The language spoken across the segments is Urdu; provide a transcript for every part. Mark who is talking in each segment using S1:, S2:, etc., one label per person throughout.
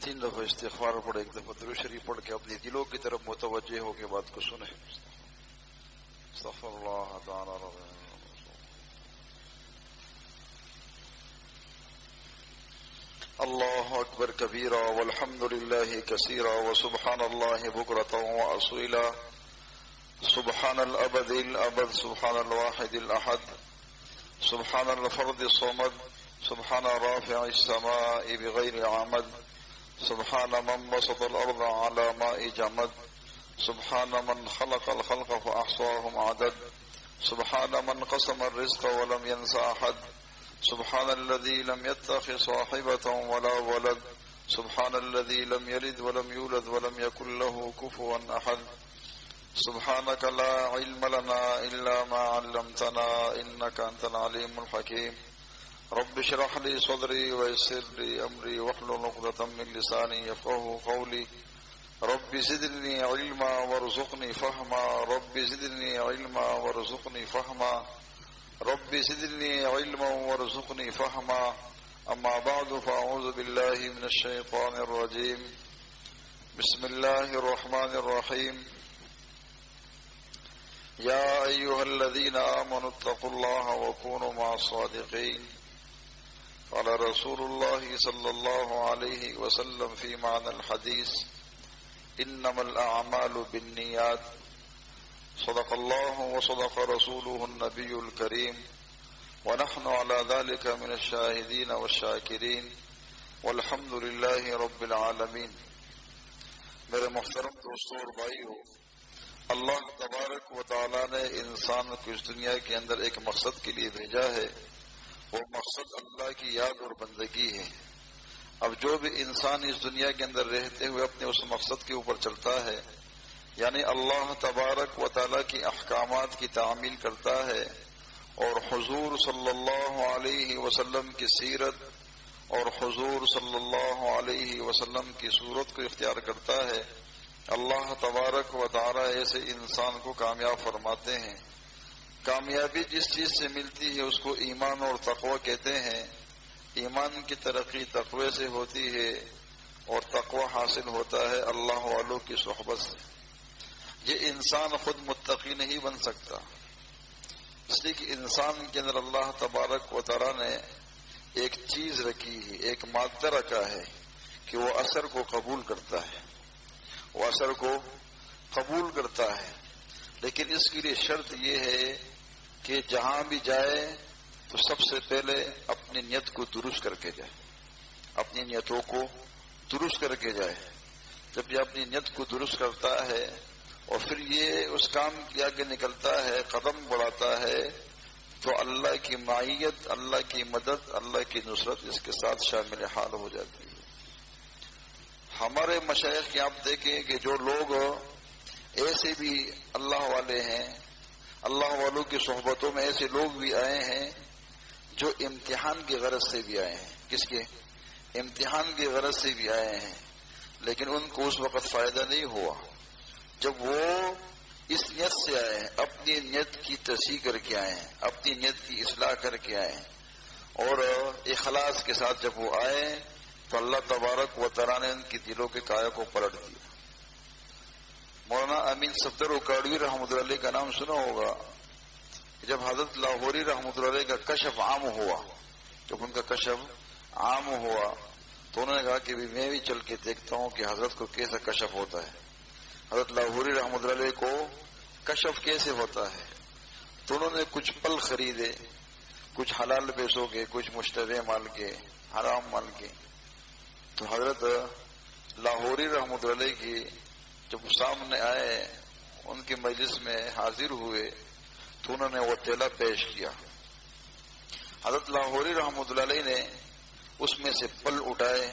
S1: 3 دفعہ استغفار پڑھے، 1 دفعہ درود شریف پڑھ کے اپنی دلوں کی طرف متوجہ ہو کے بات کو سنیں۔ استغفر اللہ تعالی اللہ اکبر کبیرا والحمد للہ کثیرا وسبحان اللہ بکرۃ واصیلا سبحان الابد الابد سبحان الواحد الاحد سبحان الفرد الصمد سبحان رافع السماء بغیر عمد سبحان من بسط الارض على ماء جمد سبحان من خلق الخلق فاحصاهم عدد سبحان من قسم الرزق ولم ينس احد سبحان الذي لم يتخذ صاحبة ولا ولد سبحان الذي لم يلد ولم يولد ولم يكن له كفوا أحد سبحانك لا علم لنا إلا ما علمتنا إنك أنت العليم الحكيم رب اشرح لي صدري ويسر لي أمري واحلل عقدة من لساني يفقهوا قولي رب زدني علما وارزقني فهما رب زدني علما وارزقني فهما رب زدني علما وارزقني فهما اما بعد فاعوذ بالله من الشيطان الرجيم بسم الله الرحمن الرحيم يا ايها الذين امنوا اتقوا الله وكونوا مع الصادقين قال رسول الله صلى الله عليه وسلم في معنى الحديث انما الاعمال بالنيات صدق الله وصدق رسوله النبي الكريم ونحن على ذلك من الشاهدين والشاكرين والحمد لله رب العالمين۔ میرے محترم دوستوں اور بھائیو، اللہ تبارک و تعالی نے انسان کو اس دنیا کے اندر ایک مقصد کے لیے بھیجا ہے، وہ مقصد اللہ کی یاد اور بندگی ہے۔ اب جو بھی انسان اس دنیا کے اندر رہتے ہوئے اپنے اس مقصد کے اوپر چلتا ہے، یعنی اللہ تبارک و تعالیٰ کی احکامات کی تعمیل کرتا ہے اور حضور صلی اللہ علیہ وسلم کی سیرت اور حضور صلی اللہ علیہ وسلم کی صورت کو اختیار کرتا ہے، اللہ تبارک و تعالیٰ ایسے انسان کو کامیاب فرماتے ہیں۔ کامیابی جس چیز سے ملتی ہے اس کو ایمان اور تقوی کہتے ہیں۔ ایمان کی ترقی تقوی سے ہوتی ہے اور تقوی حاصل ہوتا ہے اللہ والوں کی صحبت سے۔ یہ انسان خود متقی نہیں بن سکتا، اس لیے کہ انسان کے اندر اللہ تبارک و تعالیٰ نے ایک چیز رکھی ہے، ایک مادہ رکھا ہے کہ وہ اثر کو قبول کرتا ہے، وہ اثر کو قبول کرتا ہے، لیکن اس کے لیے شرط یہ ہے کہ جہاں بھی جائے تو سب سے پہلے اپنی نیت کو درست کر کے جائے، اپنی نیتوں کو درست کر کے جائے۔ جب یہ اپنی نیت کو درست کرتا ہے اور پھر یہ اس کام کے آگے نکلتا ہے، قدم بڑھاتا ہے، تو اللہ کی معیت، اللہ کی مدد، اللہ کی نصرت اس کے ساتھ شامل حال ہو جاتی ہے۔ ہمارے مشائخ کی آپ دیکھیں کہ جو لوگ ایسے بھی اللہ والے ہیں، اللہ والوں کی صحبتوں میں ایسے لوگ بھی آئے ہیں جو امتحان کی غرض سے بھی آئے ہیں۔ کس کے؟ امتحان کی غرض سے بھی آئے ہیں، لیکن ان کو اس وقت فائدہ نہیں ہوا جب وہ اس نیت سے آئے ہیں، اپنی نیت کی تصحیح کر کے آئے ہیں، اپنی نیت کی اصلاح کر کے آئے ہیں اور اخلاص کے ساتھ جب وہ آئے تو اللہ تبارک و تعالیٰ نے ان کی دلوں کے کایا کو پلٹ دیا۔ مولانا امین صفدر اکاڑوی رحمۃ اللہ علیہ کا نام سنا ہوگا۔ جب حضرت لاہوری رحمۃ اللہ علیہ کا کشف عام ہوا، جب ان کا کشف عام ہوا تو انہوں نے کہا کہ میں بھی چل کے دیکھتا ہوں کہ حضرت کو کیسا کشف ہوتا ہے، حضرت لاہوری رحمۃ اللہ علیہ کو کشف کیسے ہوتا ہے۔ تو انہوں نے کچھ پل خریدے، کچھ حلال پیسوں کے، کچھ مشتبہ مال کے، حرام مال کے۔ تو حضرت لاہوری رحمۃ اللہ علیہ کی جب سامنے آئے، ان کی مجلس میں حاضر ہوئے تو انہوں نے وہ تیلا پیش کیا۔ حضرت لاہوری رحمۃ اللہ علیہ نے اس میں سے پل اٹھائے،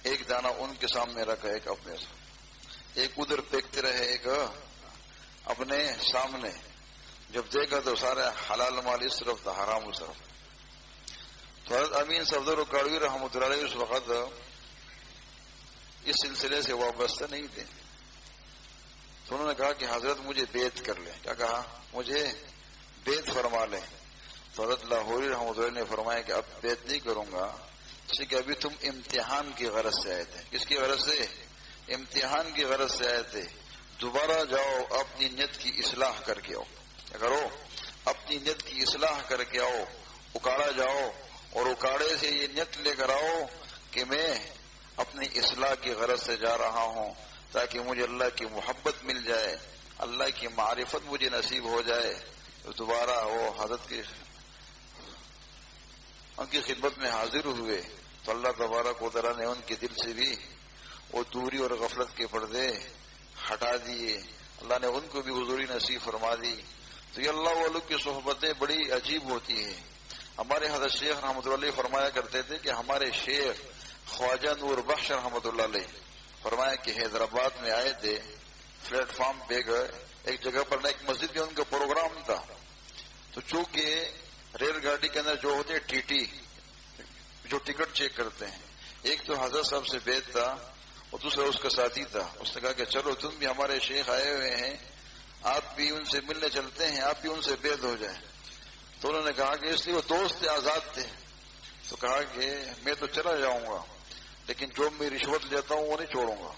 S1: ایک دانہ ان کے سامنے رکھا، ایک اپنے سامنے، ایک ادھر پھینکتے رہے، ایک اپنے سامنے۔ جب دیکھا تو سارے حلال مال اس طرف تھا، حرام اس طرف۔ تو حضرت امین صفدر اکاڑوی رحمۃ اللہ علیہ اس وقت اس سلسلے سے وابستہ نہیں تھے، تو انہوں نے کہا کہ حضرت مجھے بیعت کر لیں۔ کیا کہا؟ مجھے بیعت فرما لیں۔ تو حضرت لاہوری رحمۃ اللہ نے فرمایا کہ اب بیعت نہیں کروں گا، اس لیے کہ ابھی تم امتحان کی غرض سے آئے تھے. کس کی غرض سے؟ امتحان کی غرض سے آئے تھے. دوبارہ جاؤ اپنی نیت کی اصلاح کر کے آؤ. کیا کرو؟ اپنی نیت کی اصلاح کر کے آؤ. اکاڑا جاؤ اور اکاڑے سے یہ نیت لے کر آؤ کہ میں اپنی اصلاح کی غرض سے جا رہا ہوں تاکہ مجھے اللہ کی محبت مل جائے، اللہ کی معرفت مجھے نصیب ہو جائے. تو دوبارہ وہ حضرت ان کی خدمت میں حاضر ہوئے تو اللہ تبارک و تعالیٰ نے ان کے دل سے بھی وہ دوری اور غفلت کے پردے ہٹا دیے. اللہ نے ان کو بھی حضوری نصیب فرما دی. تو یہ اللہ والوں کی صحبتیں بڑی عجیب ہوتی ہیں. ہمارے حضرت شیخ رحمۃ اللہ علیہ فرمایا کرتے تھے کہ ہمارے شیخ خواجہ نور بخش رحمۃ اللہ علیہ فرمایا کہ حیدرآباد میں آئے تھے، پلیٹ فارم پہ گئے، ایک جگہ پر ایک مسجد میں ان کا پروگرام تھا. تو چونکہ ریل گاڑی کے اندر جو ہوتے ٹی ٹی جو ٹکٹ چیک کرتے ہیں، ایک تو حضرت صاحب سے بیت تھا اور دوسرا اس کا ساتھی تھا. اس نے کہا کہ چلو تم بھی ہمارے شیخ آئے ہوئے ہیں، آپ بھی ان سے ملنے چلتے ہیں، آپ بھی ان سے بیت ہو جائیں. تو انہوں نے کہا کہ اس لیے وہ دوست تھے، آزاد تھے. تو کہا کہ میں تو چلا جاؤں گا لیکن جو میں رشوت لیتا ہوں وہ نہیں چھوڑوں گا.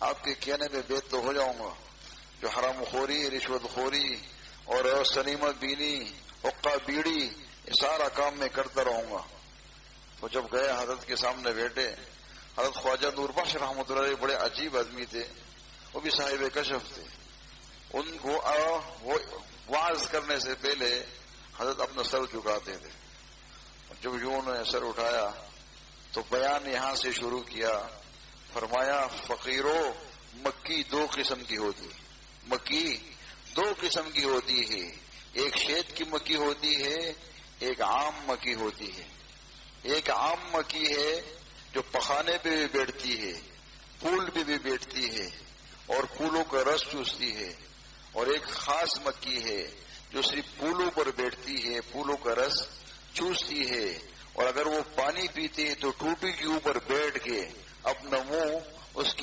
S1: آپ کے کہنے میں بیت تو ہو جاؤں گا. جو حرام خوری، رشوت خوری اور سنیمت بینی، حقہ بیڑی، یہ سارا کام میں کرتا رہوں گا. تو جب گئے حضرت کے سامنے بیٹھے، حضرت خواجہ نور بخش رحمۃ اللہ علیہ بڑے عجیب آدمی تھے، وہ بھی صاحب کشف تھے. ان کو وہ وعظ کرنے سے پہلے حضرت اپنا سر جھکاتے تھے. جب یوں انہوں نے سر اٹھایا تو بیان یہاں سے شروع کیا. فرمایا فقیروں، مکی دو قسم کی ہوتی، مکی دو قسم کی ہوتی ہے. ایک شید کی مکی ہوتی ہے، ایک عام مکی ہوتی ہے. ایک عام مکی ہے جو پخانے پہ بھی بیٹھتی ہے، پھول پہ بھی بیٹھتی ہے اور پھولوں کا رس چوستی ہے. اور ایک خاص مکی ہے جو صرف پھولوں پر بیٹھتی ہے، پھولوں کا رس چوستی ہے. اور اگر وہ پانی پیتے تو ٹوٹی کے اوپر بیٹھ کے اپنا منہ اس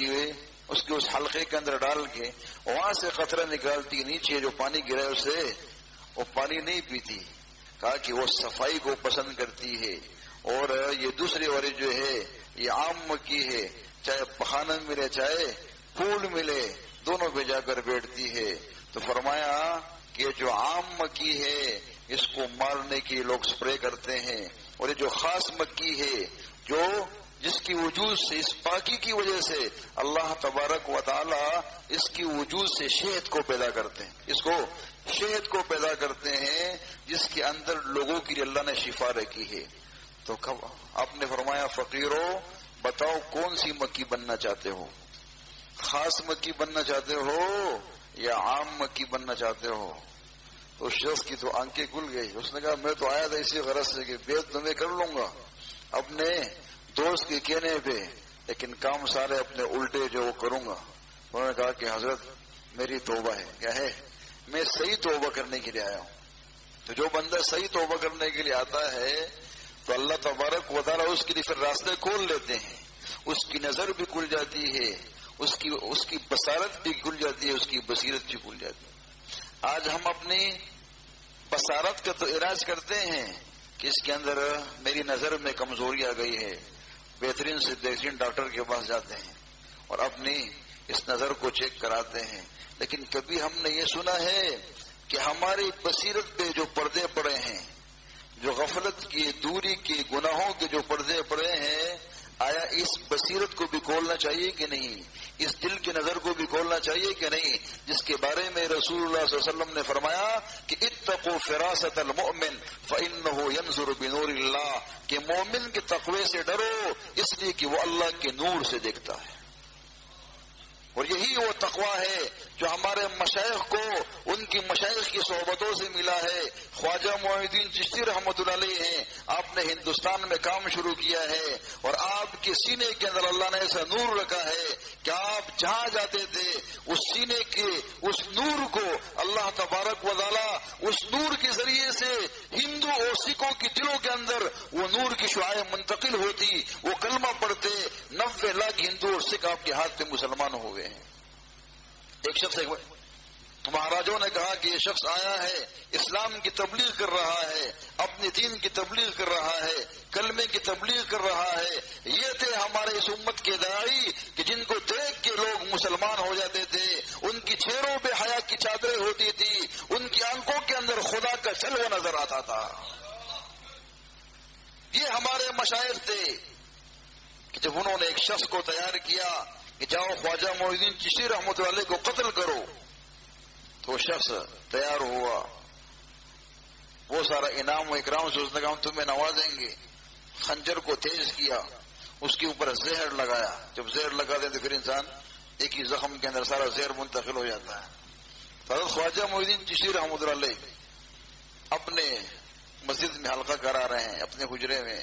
S1: حلقے کے اندر ڈال کے وہاں سے قطرہ نکالتی، نیچے جو پانی گرا ہے اسے وہ پانی نہیں پیتی. کہا کہ وہ صفائی کو پسند کرتی ہے. اور یہ دوسری والی جو ہے یہ عام مکی ہے، چاہے پخانہ ملے چاہے پھول ملے دونوں پہ جا کر بیٹھتی ہے. تو فرمایا کہ جو عام مکی ہے اس کو مارنے کے لوگ سپرے کرتے ہیں، اور یہ جو خاص مکی ہے جو جس کی وجود سے، اس پاکی کی وجہ سے اللہ تبارک و تعالی اس کی وجود سے شہد کو پیدا کرتے ہیں، اس کو شہد کو پیدا کرتے ہیں جس کے اندر لوگوں کے لیے اللہ نے شفا رکھی ہے. تو آپ نے فرمایا فقیروں بتاؤ کون سی مکی بننا چاہتے ہو؟ خاص مکی بننا چاہتے ہو یا عام مکی بننا چاہتے ہو؟ تو شخص کی تو آنکھیں کھل گئی. اس نے کہا میں تو آیا تھا اسی غرض سے کہ بیت تو میں کر لوں گا اپنے دوست کے کہنے پہ، لیکن کام سارے اپنے الٹے جو وہ کروں گا. انہوں نے کہا کہ حضرت میری توبہ ہے. کیا ہے؟ میں صحیح توبہ کرنے کے لیے آیا ہوں. تو جو بندہ صحیح توبہ کرنے کے لیے آتا ہے تو اللہ تبارک و تعالیٰ اس کے لیے پھر راستے کھول لیتے ہیں. اس کی نظر بھی کھل جاتی ہے، اس کی بصارت بھی کھل جاتی ہے، اس کی بصیرت بھی کھل جاتی ہے. آج ہم اپنی بصارت کا تو علاج کرتے ہیں کہ اس کے اندر میری نظر میں کمزوری آ گئی ہے، بہترین سے بہترین ڈاکٹر کے پاس جاتے ہیں اور اپنی اس نظر کو چیک کراتے ہیں. لیکن کبھی ہم نے یہ سنا ہے کہ ہماری بصیرت پہ جو پردے پڑے ہیں، جو غفلت کی، دوری کی، گناہوں کے جو پردے پڑے ہیں، آیا اس بصیرت کو بھی کھولنا چاہیے کہ نہیں؟ اس دل کی نظر کو بھی کھولنا چاہیے کہ نہیں؟ جس کے بارے میں رسول اللہ صلی اللہ علیہ وسلم نے فرمایا کہ اتقوا فراست المؤمن فإنه ينظر بنور اللہ، کہ مومن کے تقوی سے ڈرو اس لیے کہ وہ اللہ کے نور سے دیکھتا ہے. اور یہی وہ تقوی ہے جو ہمارے مشائخ کو ان کی مشائخ کی صحبتوں سے ملا ہے. خواجہ معین الدین چشتی رحمۃ اللہ علیہ ہیں، آپ نے ہندوستان میں کام شروع کیا ہے اور آپ کے سینے کے اندر اللہ نے ایسا نور رکھا ہے کہ آپ جہاں جاتے تھے اس سینے کے اس نور کو اللہ تبارک و تعالی اس نور کے ذریعے سے ہندو اور سکھوں کی دلوں کے اندر وہ نور کی شعاع منتقل ہوتی، وہ کلمہ پڑھتے. 90 لاکھ ہندو اور سکھ آپ کے ہاتھ پہ مسلمان ہو گئے ہیں. ایک شخص مہاراجوں نے کہا کہ یہ شخص آیا ہے، اسلام کی تبلیغ کر رہا ہے، اپنے دین کی تبلیغ کر رہا ہے، کلمے کی تبلیغ کر رہا ہے۔ یہ تھے ہمارے اس امت کے داعی کہ جن کو دیکھ کے لوگ مسلمان ہو جاتے تھے، ان کی چہروں پہ حیا کی چادریں ہوتی تھی، ان کی آنکھوں کے اندر خدا کا جلوہ نظر آتا تھا۔ یہ ہمارے مشائخ تھے کہ جب انہوں نے ایک شخص کو تیار کیا کہ جاؤ خواجہ معین الدین چشتی رحمۃ اللہ علیہ کو قتل کرو، تو شخص تیار ہوا، وہ سارا انعام و اکرام سے اس نے کہا ہم تمہیں نوازیں گے، خنجر کو تیز کیا، اس کے اوپر زہر لگایا۔ جب زہر لگا دیں تو پھر انسان ایک ہی زخم کے اندر سارا زہر منتقل ہو جاتا ہے۔ حضرت خواجہ معین الدین چشتی رحمۃ اللہ علیہ اپنے مسجد میں حلقہ کرا رہے ہیں، اپنے حجرے میں،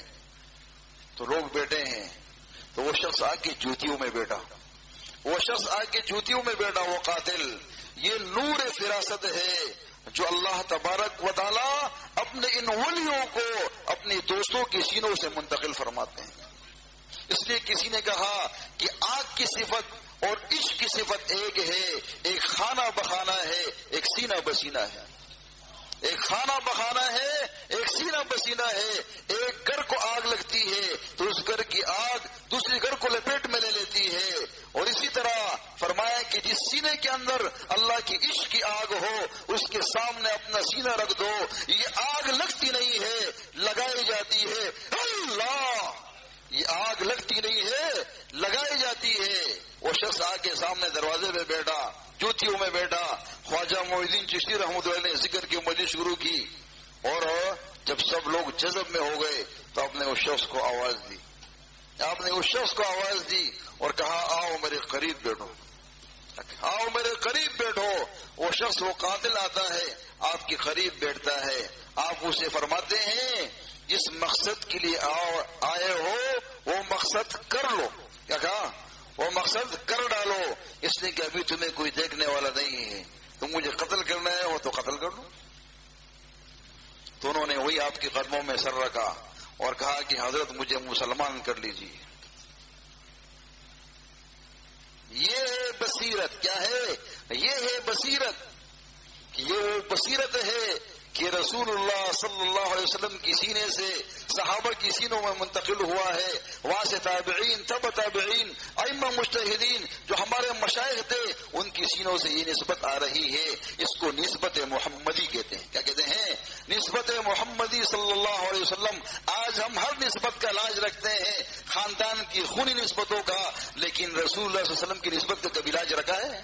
S1: تو لوگ بیٹھے ہیں، تو وہ شخص آ کے جوتیوں میں بیٹھا، وہ قاتل۔ یہ نور فراست ہے جو اللہ تبارک و تعالی اپنے ان ولیوں کو اپنے دوستوں کے سینوں سے منتقل فرماتے ہیں۔ اس لیے کسی نے کہا کہ آگ کی صفت اور عشق کی صفت ایک ہے، ایک خانہ بخانہ ہے، ایک سینہ بسینہ ہے۔ ایک خانہ بخانہ ہے، ایک سینہ بسینہ ہے۔ ایک گھر کو آگ لگتی ہے تو اس گھر کی آگ دوسری گھر کو لپیٹ میں لے لیتی ہے، اور اسی طرح فرمایا کہ جس سینے کے اندر اللہ کی عشق کی آگ ہو اس کے سامنے اپنا سینہ رکھ دو، یہ آگ لگتی نہیں ہے، لگائی جاتی ہے۔ اللہ، یہ آگ لگتی نہیں ہے، لگائی جاتی ہے۔ وہ شخص آ کے سامنے دروازے پہ بیٹھا، جوتیوں میں بیٹھا، خواجہ معین الدین چشتی رحمۃ اللہ نے ذکر کی مجلس شروع کی، اور جب سب لوگ جذب میں ہو گئے تو آپ نے اس شخص کو آواز دی اور کہا آؤ میرے قریب بیٹھو، آؤ میرے قریب بیٹھو۔ وہ شخص، وہ قاتل آتا ہے، آپ کے قریب بیٹھتا ہے، آپ اسے فرماتے ہیں جس مقصد کے لیے آئے ہو وہ مقصد کر لو۔ کیا کہا؟ وہ مقصد کر ڈالو، اس لیے کہ ابھی تمہیں کوئی دیکھنے والا نہیں ہے، تم مجھے قتل کرنا ہے وہ تو قتل کر لو۔ تو انہوں نے وہی آپ کے قدموں میں سر رکھا اور کہا کہ حضرت مجھے مسلمان کر لیجیے۔ یہ ہے بصیرت۔ کیا ہے؟ یہ ہے بصیرت، کہ یہ وہ بصیرت ہے کہ رسول اللہ صلی اللہ علیہ وسلم کی سینے سے صحابہ کی سینوں میں منتقل ہوا ہے، وہاں سے تابعین، تبع تابعین، ائمہ مجتہدین جو ہمارے مشائخ تھے ان کی سینوں سے یہ نسبت آ رہی ہے۔ اس کو نسبت محمدی کہتے ہیں۔ کیا کہتے ہیں؟ نسبت محمدی صلی اللہ علیہ وسلم۔ آج ہم ہر نسبت کا لاج رکھتے ہیں، خاندان کی خونی نسبتوں کا، لیکن رسول اللہ صلی اللہ علیہ وسلم کی نسبت کا کبھی لاج رکھا ہے؟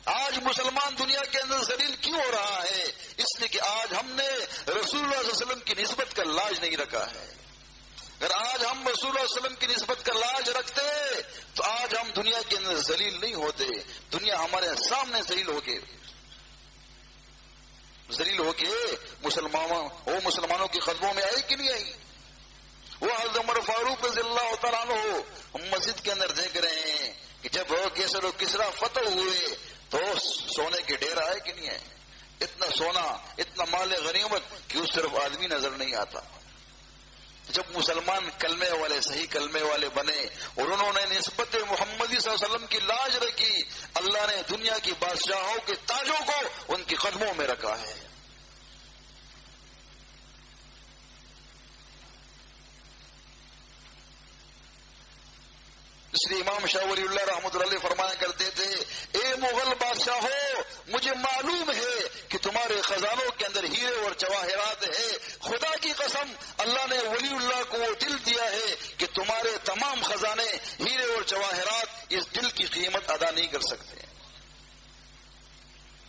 S1: آج مسلمان دنیا کے اندر ذلیل کیوں ہو رہا ہے؟ اس لیے کہ آج ہم نے رسول اللہ صلی اللہ علیہ وسلم کی نسبت کا لاج نہیں رکھا ہے۔ اگر آج ہم رسول اللہ علیہ وسلم کی نسبت کا لاج رکھتے تو آج ہم دنیا کے اندر ذلیل نہیں ہوتے۔ دنیا ہمارے سامنے ذلیل ہو کے مسلمانوں کے قدموں میں آئی کہ نہیں آئی؟ وہ حضرت عمر فاروق رضی اللہ تعالیٰ عنہ ہم مسجد کے اندر دیکھ رہے ہیں کہ جب کیسر و کسرا فتح ہوئے تو سونے کے ڈھیر آئے کہ نہیں آئے؟ اتنا سونا، اتنا مال غنیمت کہ اس طرف آدمی نظر نہیں آتا۔ جب مسلمان کلمے والے، صحیح کلمے والے بنے اور انہوں نے نسبت محمدی صلی اللہ علیہ وسلم کی لاج رکھی، اللہ نے دنیا کی بادشاہوں کے تاجوں کو ان کے قدموں میں رکھا ہے۔ اس لیے امام شاہ ولی اللہ رحمۃ اللہ علیہ فرمایا کرتے تھے، اے مغل بادشاہو، مجھے معلوم ہے کہ تمہارے خزانوں کے اندر ہیرے اور جواہرات ہے۔ خدا کی قسم، اللہ نے ولی اللہ کو وہ دل دیا ہے کہ تمہارے تمام خزانے، ہیرے اور جواہرات اس دل کی قیمت ادا نہیں کر سکتے۔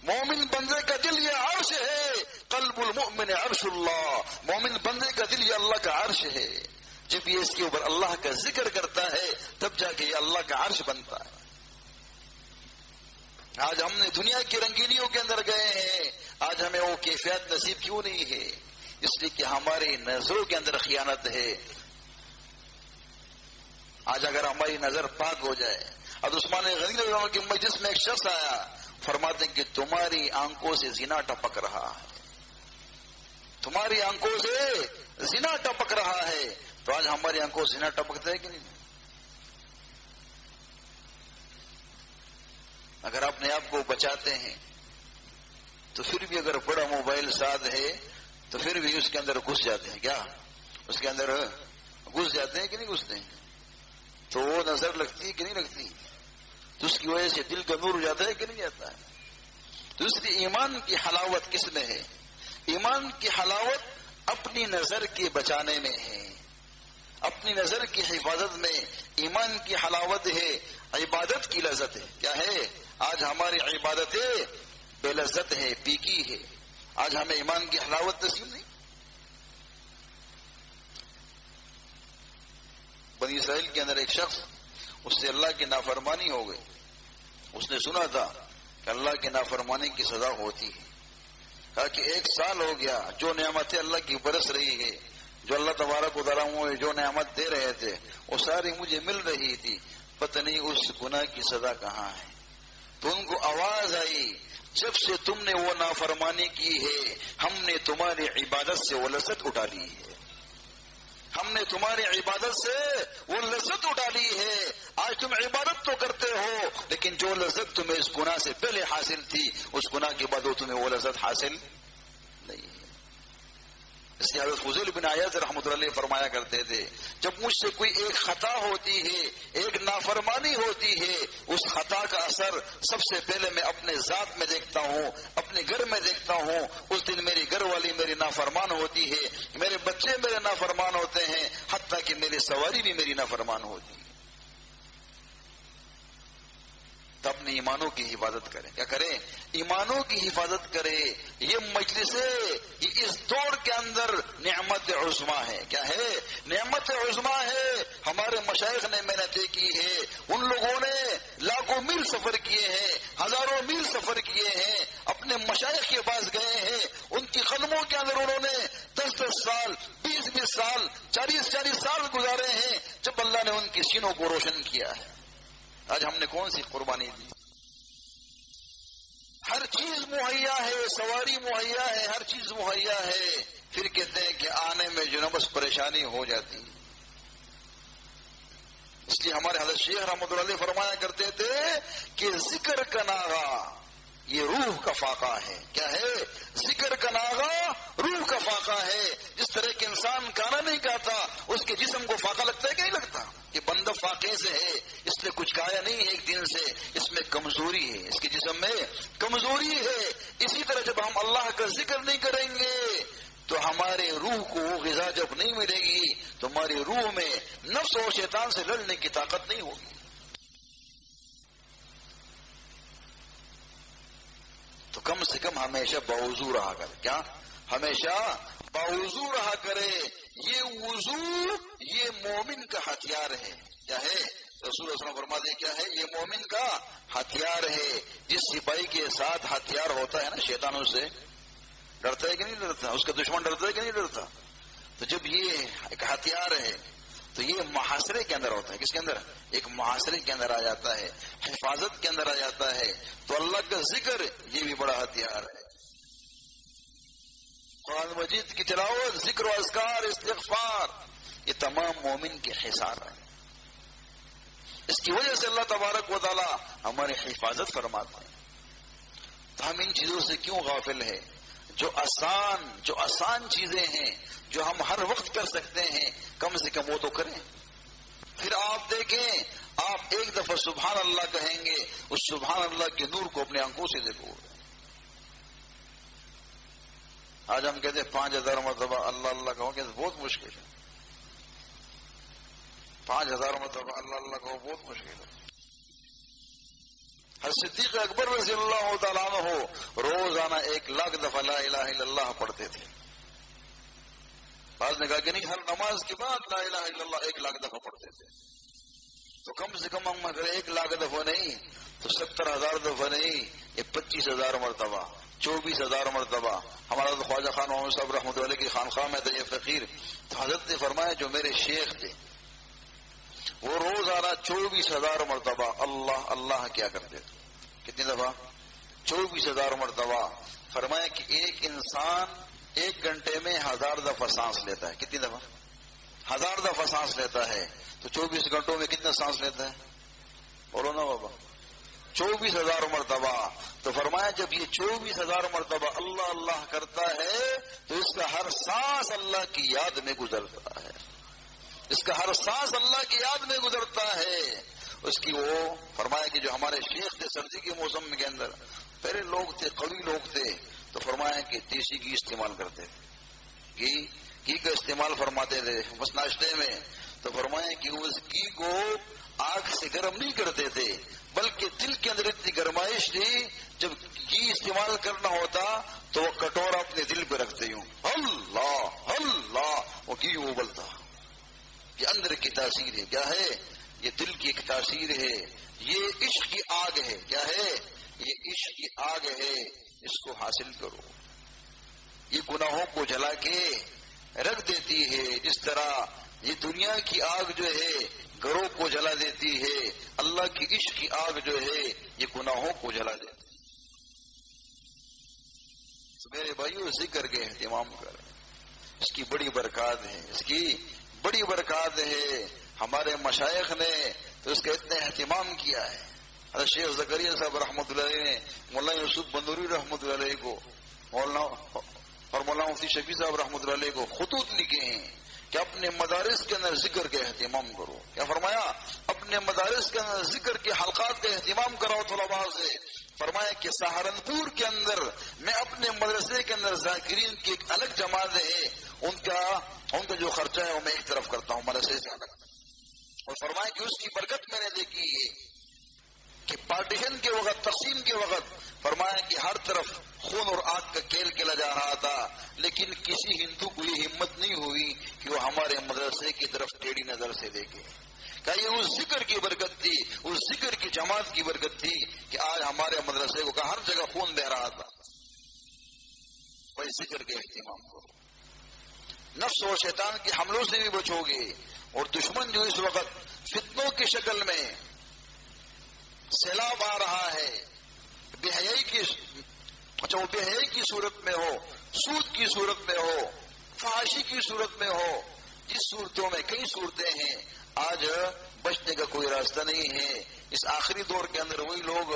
S1: مومن بندے کا دل یہ عرش ہے، قلب المؤمن عرش اللہ۔ مومن بندے کا دل یہ اللہ کا عرش ہے۔ جب یہ اس کے اوپر اللہ کا ذکر کرتا ہے تب جا کے یہ اللہ کا عرش بنتا ہے۔ آج ہم نے دنیا کی رنگینیوں کے اندر گئے ہیں، آج ہمیں وہ کیفیت نصیب کیوں نہیں ہے؟ اس لیے کہ ہماری نظروں کے اندر خیانت ہے۔ آج اگر ہماری نظر پاک ہو جائے، اب عثمان غنی رضی اللہ عنہ کی مجلس میں ایک شخص آیا، فرماتے ہیں کہ تمہاری آنکھوں سے زنا ٹپک رہا ہے، تمہاری آنکھوں سے زنا ٹپک رہا ہے۔ تو آج ہماری آنکھوں سے زنا ٹپکتا ہے کہ نہیں؟ اگر اپنے آپ کو بچاتے ہیں تو پھر بھی اگر بڑا موبائل ساتھ ہے تو پھر بھی اس کے اندر گھس جاتے ہیں. کیا اس کے اندر گھس جاتے ہیں کہ نہیں گھستے ہیں؟ تو وہ نظر لگتی ہے کہ نہیں لگتی؟ تو اس کی وجہ سے دل کا نور ہو جاتا ہے کہ نہیں جاتا ہے؟ تو اس لیے ایمان کی حلاوت کس میں ہے؟ ایمان کی حلاوت اپنی نظر کے بچانے میں ہے، اپنی نظر کی حفاظت میں ایمان کی حلاوت ہے. عبادت کی لذت ہے. کیا ہے؟ آج ہماری عبادتیں بے لذت ہے، پیکی ہے. آج ہمیں ایمان کی حلاوت نصیب نہیں. بنی اسرائیل کے اندر ایک شخص، اس سے اللہ کی نافرمانی ہو گئی. اس نے سنا تھا کہ اللہ کی نافرمانی کی سزا ہوتی ہے. کہا کہ 1 سال ہو گیا، جو نعمتیں اللہ کی برس رہی ہے، جو اللہ تبارک و تعالیٰ جو نعمت دے رہے تھے وہ ساری مجھے مل رہی تھی، پتہ نہیں اس گناہ کی سزا کہاں ہے. تو ان کو آواز آئی، جب سے تم نے وہ نافرمانی کی ہے ہم نے تمہاری عبادت سے وہ لذت اٹھا لی ہے، ہم نے تمہاری عبادت سے وہ لذت اٹھا لی ہے. آج تم عبادت تو کرتے ہو لیکن جو لذت تمہیں اس گناہ سے پہلے حاصل تھی اس گناہ کے بعد وہ تمہیں وہ لذت حاصل نہیں ہے. اس لیے حضرت فضیل بن عیاض رحمۃ اللہ علیہ فرمایا کرتے تھے، جب مجھ سے کوئی ایک خطا ہوتی ہے، ایک نافرمانی ہوتی ہے، اس خطا کا اثر سب سے پہلے میں اپنے ذات میں دیکھتا ہوں، اپنے گھر میں دیکھتا ہوں. اس دن میری گھر والی میری نافرمان ہوتی ہے، میرے بچے میرے نافرمان ہوتے ہیں، حتیٰ کہ میری سواری بھی میری نافرمان ہوتی ہے. تو اپنے ایمانوں کی حفاظت کریں. کیا کریں؟ ایمانوں کی حفاظت کرے. یہ مجلسیں یہ اس دور کے اندر نعمت عظما ہے. کیا ہے؟ نعمت عظما ہے. ہمارے مشائخ نے محنتیں کی ہے، ان لوگوں نے لاکھوں میل سفر کیے ہیں، ہزاروں میل سفر کیے ہیں، اپنے مشائخ کے پاس گئے ہیں، ان کی قدموں کے اندر انہوں نے 10-10 سال 20-20 سال 40-40 سال گزارے ہیں، جب اللہ نے ان کی سینوں کو روشن کیا ہے. آج ہم نے کون سی قربانی دی؟ ہر چیز مہیا ہے، سواری مہیا ہے، ہر چیز مہیا ہے، پھر کہتے ہیں کہ آنے میں جو نا بس پریشانی ہو جاتی. اس لیے ہمارے حضرت شیخ رحمۃ اللہ علیہ فرمایا کرتے تھے کہ ذکر کا ناغہ یہ روح کا فاقہ ہے. کیا ہے؟ ذکر کا ناغہ روح کا فاقہ ہے. جس طرح کہ انسان کھانا نہیں کھاتا اس کے جسم کو فاقہ لگتا ہے کہ نہیں لگتا؟ کہ بندہ فاقے سے ہے، اس نے کچھ کھایا نہیں ہے ایک دن سے، اس میں کمزوری ہے، اس کے جسم میں کمزوری ہے. اسی طرح جب ہم اللہ کا ذکر نہیں کریں گے تو ہمارے روح کو وہ غذا جب نہیں ملے گی تو ہماری روح میں نفس اور شیطان سے لڑنے کی طاقت نہیں ہوگی. تو کم سے کم ہمیشہ باوضو رہا کرے. کیا؟ ہمیشہ باوضو رہا کرے. یہ وضو یہ مومن کا ہتھیار ہے. کیا ہے؟ رسول اللہ صلی اللہ علیہ وسلم فرماتے ہیں کیا ہے؟ یہ مومن کا ہتھیار ہے. جس سپاہی کے ساتھ ہتھیار ہوتا ہے نا، شیطانوں سے ڈرتا ہے کہ نہیں ڈرتا؟ اس کا دشمن ڈرتا ہے کہ نہیں ڈرتا؟ تو جب یہ ایک ہتھیار ہے تو یہ محاصرے کے اندر ہوتا ہے. کس کے اندر؟ ایک محاصرے کے اندر آ جاتا ہے، حفاظت کے اندر آ جاتا ہے. تو اللہ کا ذکر یہ بھی بڑا ہتھیار ہے. قرآن مجید کی تلاوت، ذکر و اذکار، استغفار، یہ تمام مومن کے حصار ہیں. اس کی وجہ سے اللہ تبارک و تعالی ہماری حفاظت فرماتا ہے. تو ہم ان چیزوں سے کیوں غافل ہیں؟ جو آسان چیزیں ہیں، جو ہم ہر وقت کر سکتے ہیں، کم سے کم وہ تو کریں. پھر آپ دیکھیں، آپ ایک دفعہ سبحان اللہ کہیں گے، اس سبحان اللہ کے نور کو اپنے آنکھوں سے دیکھو. آج ہم کہتے ہیں 5000 مرتبہ اللہ اللہ کہو کہ بہت مشکل ہے. 5000 مرتبہ اللہ اللہ کہو بہت مشکل ہے. صدیق اکبر رضی اللہ تعالیٰ عنہ روزانہ 1,00,000 دفعہ لا الہ الا اللہ پڑھتے تھے. بعض نے کہا کہ نہیں، ہر نماز کے بعد لا الہ الا اللہ 1,00,000 دفعہ پڑھتے تھے. تو کم سے کم ہم اگر 1,00,000 دفعہ نہیں تو 70,000 دفعہ نہیں، یہ 25,000 مرتبہ، 24,000 مرتبہ. ہمارا تو خواجہ خان محمد صاحب رحمۃ اللہ کی خانقاہ میں تھے فقیر، تو حضرت نے فرمایا جو میرے شیخ تھے وہ روزانہ 24,000 مرتبہ اللہ اللہ کیا کرتے تھے. کتنی دفعہ؟ 24,000 مرتبہ. فرمایا کہ ایک انسان 1 گھنٹے میں 1000 دفعہ سانس لیتا ہے. کتنی دفعہ؟ 1000 دفعہ سانس لیتا ہے. تو 24 گھنٹوں میں کتنا سانس لیتا ہے؟ بولو نا بابا. 24,000 مرتبہ. تو فرمایا جب یہ 24,000 مرتبہ اللہ اللہ کرتا ہے تو اس کا ہر سانس اللہ کی یاد میں گزرتا ہے. اس کا ہر سانس اللہ کی یاد میں گزرتا ہے. اس کی وہ فرمایا کہ جو ہمارے شیخ تھے سردی کے موسم کے اندر پہلے لوگ تھے، قوی لوگ تھے، تو فرمایا کہ دیسی گھی استعمال کرتے تھے، گھی کا استعمال فرماتے تھے بس ناشتے میں. تو فرمایا کہ اس گھی کو آگ سے گرم نہیں کرتے تھے بلکہ دل کے اندر اتنی گرمائش تھی جب گھی استعمال کرنا ہوتا تو وہ کٹورا اپنے دل پہ رکھتے ہوں، اللہ اللہ، وہ گھی ابلتا. یہ اندر کی تاثیر ہے. کیا ہے؟ یہ دل کی ایک تاثیر ہے. یہ عشق کی آگ ہے. کیا ہے؟ یہ عشق کی آگ ہے. اس کو حاصل کرو. یہ گناہوں کو جلا کے رکھ دیتی ہے. جس طرح یہ دنیا کی آگ جو ہے گھروں کو جلا دیتی ہے، اللہ کی عشق کی آگ جو ہے یہ گناہوں کو جلا دیتی ہے. میرے بھائیو ذکر کے اہتمام کریں، اس کی بڑی برکات ہے، اس کی بڑی برکات ہے. ہمارے مشائخ نے تو اس کا اتنا اہتمام کیا ہے. حضرت شیخ زکریا صاحب رحمۃ اللہ علیہ نے مولانا یوسف بندوری رحمۃ اللہ علیہ کو اور مولانا مفتی شفیع صاحب رحمۃ اللہ علیہ کو خطوط لکھے ہیں کہ اپنے مدارس کے اندر ذکر کا اہتمام کرو. کیا فرمایا؟ اپنے مدارس کے اندر ذکر کے حلقات کا اہتمام کراؤ طلباء سے. فرمایا کہ سہارنپور کے اندر میں اپنے مدرسے کے اندر ذاکرین کی ایک الگ جماعت ہے، ان کا جو خرچہ ہے وہ میں ایک طرف کرتا ہوں مدرسے سے الگ. اور فرمایا کہ اس کی برکت میں نے دیکھی ہے کہ پارٹیشن کے وقت، تقسیم کے وقت فرمایا کہ ہر طرف خون اور آگ کا کھیل کھیلا جا رہا تھا، لیکن کسی ہندو کو یہ ہمت نہیں ہوئی کہ وہ ہمارے مدرسے کی طرف ٹیڑھی نظر سے دیکھے. کہ یہ اس ذکر کی برکت تھی، اس ذکر کی جماعت کی برکت تھی کہ آج ہمارے مدرسے کو ہر جگہ خون بہ رہا تھا. وہی ذکر کے اہتمام کرو. نفس و شیطان کے حملوں سے بھی بچو گے. اور دشمن جو اس وقت فتنوں کی شکل میں سیلاب آ رہا ہے، بے حیائی کی صورت میں ہو، سود کی صورت میں ہو، فحاشی کی صورت میں ہو، جس صورتوں میں کئی صورتیں ہیں، آج بچنے کا کوئی راستہ نہیں ہے. اس آخری دور کے اندر وہی لوگ،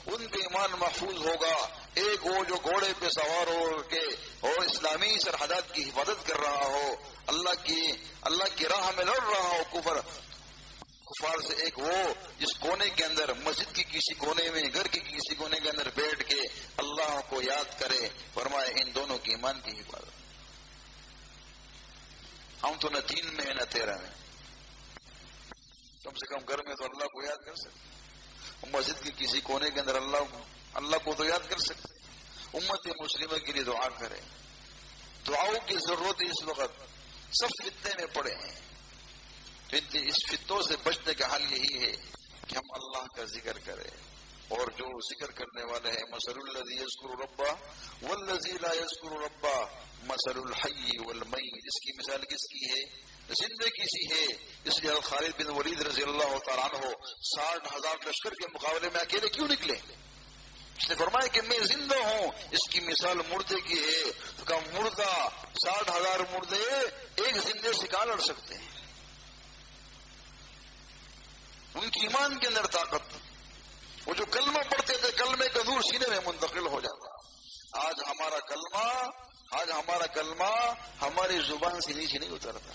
S1: ان کا ایمان محفوظ ہوگا. ایک وہ جو گھوڑے پہ سوار ہو کے اور اسلامی سرحدات کی حفاظت کر رہا ہو، اللہ کی راہ میں لڑ رہا ہو کفار سے. ایک وہ جس کونے کے اندر، مسجد کی کسی کونے میں، گھر کی کسی کونے کے اندر بیٹھ کے اللہ کو یاد کرے. فرمائے ان دونوں کی ایمان کی حفاظت. ہم تو نہ دین میں ہے نہ تیرا میں، کم سے کم گھر میں تو اللہ کو یاد کر سکتے، مسجد کے کسی کونے کے اندر اللہ کو تو یاد کر سکتے. امت مسلمہ کے لیے دعا کرے. دعاؤں کی ضرورت ہے. اس وقت سب فتنے میں پڑے ہیں. اس فتنوں سے بچنے کا حل یہی ہے کہ ہم اللہ کا ذکر کریں. اور جو ذکر کرنے والے ہیں، مثل الذی یذکر ربہ والذی لا یذکر ربہ مثل الحی والمیت. اس کی مثال کس کی ہے؟ زندہ کسی ہے. اس لیے خالد بن ولید رضی اللہ تعالیٰ عنہ 60,000 لشکر کے مقابلے میں اکیلے کیوں نکلے؟ اس نے فرمایا کہ میں زندہ ہوں. اس کی مثال مردے کی ہے. تو کہا مردہ 60,000 مردے ایک زندے سے کہاں لڑ سکتے ہیں؟ ان کی ایمان کے اندر طاقت. وہ جو کلمہ پڑھتے تھے، کلمے کا نور سینے میں منتقل ہو جاتا. آج ہمارا کلمہ ہماری زبان سے نیچے نہیں اترتا.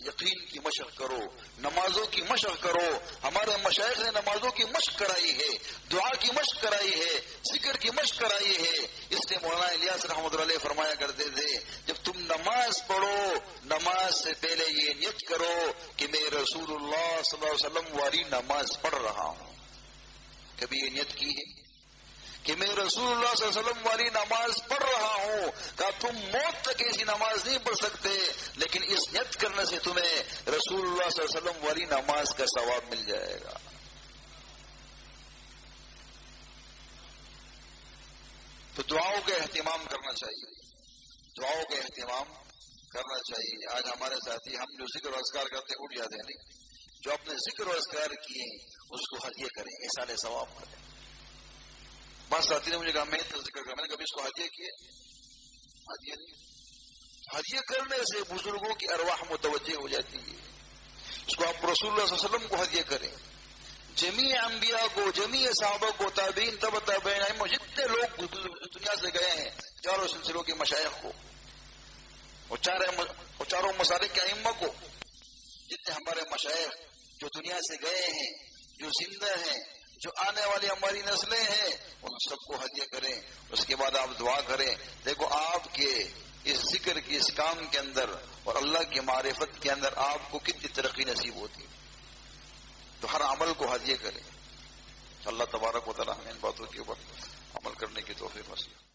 S1: یقین کی مشق کرو، نمازوں کی مشق کرو. ہمارے مشائخ نے نمازوں کی مشق کرائی ہے، دعا کی مشق کرائی ہے، ذکر کی مشق کرائی ہے. اس لیے مولانا الیاس رحمۃ اللہ علیہ فرمایا کرتے تھے، جب تم نماز پڑھو، نماز سے پہلے یہ نیت کرو کہ میں رسول اللہ صلی اللہ علیہ وسلم والی نماز پڑھ رہا ہوں. کبھی یہ نیت کی ہے کہ میں رسول اللہ صلی اللہ علیہ وسلم والی نماز پڑھ رہا ہوں؟ کہا تم موت تک ایسی نماز نہیں پڑھ سکتے، لیکن اس نیت کرنے سے تمہیں رسول اللہ صلی اللہ علیہ وسلم والی نماز کا ثواب مل جائے گا. تو دعاؤں کا اہتمام کرنا چاہیے. دعاؤں کا اہتمام کرنا چاہیے. آج ہمارے ساتھی ہم جو ذکر و اذکار کرتے اٹھ جاتے ہیں، نہیں، جو اپنے ذکر و اذکار کیے اس کو ہدیہ کریں، احسان ثواب کریں. بعض ساتھی نے مجھے کہا میں تو ذکر کر، میں نے کبھی اس کو ہدیہ کیے؟ ہدیہ نہیں. ہدیہ کرنے سے بزرگوں کی ارواح متوجہ ہو جاتی ہے. اس کو آپ رسول اللہ صلی اللہ علیہ وسلم کو ہدیہ کریں. جمیع انبیاء کو، جمیع صحابہ کو، تابعین، تبع تابعین، ائمہ، جتنے لوگ دنیا سے گئے ہیں چاروں سلسلوں کے مشائخ کو، اور چاروں مسالک کے ائمہ کو، جتنے ہمارے مشائخ جو دنیا سے گئے ہیں، جو زندہ ہیں، جو آنے والی ہماری نسلیں ہیں، ان سب کو ہدیہ کریں. اس کے بعد آپ دعا کریں. دیکھو آپ کے اس ذکر کی، اس کام کے اندر اور اللہ کی معرفت کے اندر آپ کو کتنی ترقی نصیب ہوتی ہے. تو ہر عمل کو ہدیہ کریں. اللہ تبارک و تعالی ہمیں ان باتوں کے اوپر عمل کرنے کی توفیق نصیب.